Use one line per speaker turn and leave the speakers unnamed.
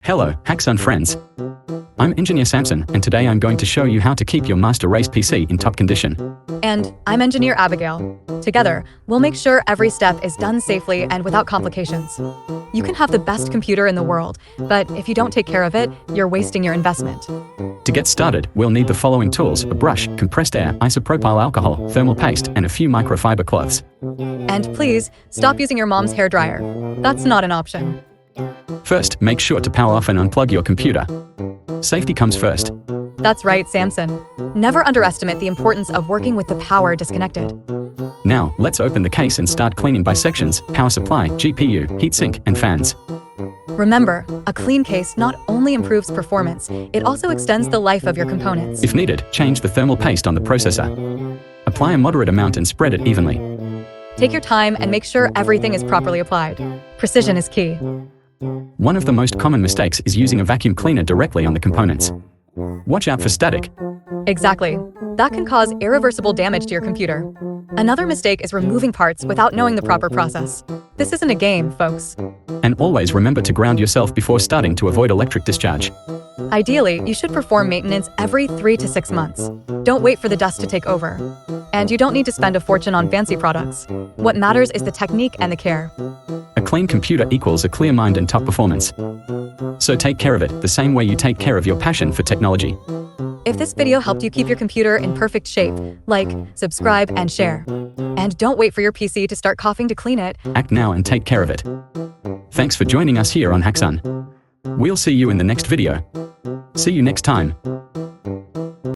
Hello, Hackson friends. I'm Engineer Samson, and today I'm going to show you how to keep your master race PC in top condition.
And I'm Engineer Abigail. Together, we'll make sure every step is done safely and without complications. You can have the best computer in the world, but if you don't take care of it, you're wasting your investment.
To get started, we'll need the following tools: a brush, compressed air, isopropyl alcohol, thermal paste, and a few microfiber cloths.
And please, stop using your mom's hairdryer. That's not an option.
First, make sure to power off and unplug your computer. Safety comes first.
That's right, Samson. Never underestimate the importance of working with the power disconnected.
Now, let's open the case and start cleaning by sections: power supply, GPU, heatsink, and fans.
Remember, a clean case not only improves performance, it also extends the life of your components.
If needed, change the thermal paste on the processor. Apply a moderate amount and spread it evenly.
Take your time and make sure everything is properly applied. Precision is key.
One of the most common mistakes is using a vacuum cleaner directly on the components. Watch out for static.
Exactly. That can cause irreversible damage to your computer. Another mistake is removing parts without knowing the proper process. This isn't a game, folks.
And always remember to ground yourself before starting to avoid electric discharge.
Ideally, you should perform maintenance every 3 to 6 months. Don't wait for the dust to take over. And you don't need to spend a fortune on fancy products. What matters is the technique and the care.
A clean computer equals a clear mind and top performance. So take care of it the same way you take care of your passion for technology.
If this video helped you keep your computer in perfect shape, like, subscribe, and share. And don't wait for your PC to start coughing to clean it.
Act now and take care of it. Thanks for joining us here on Hackson. We'll see you in the next video. See you next time.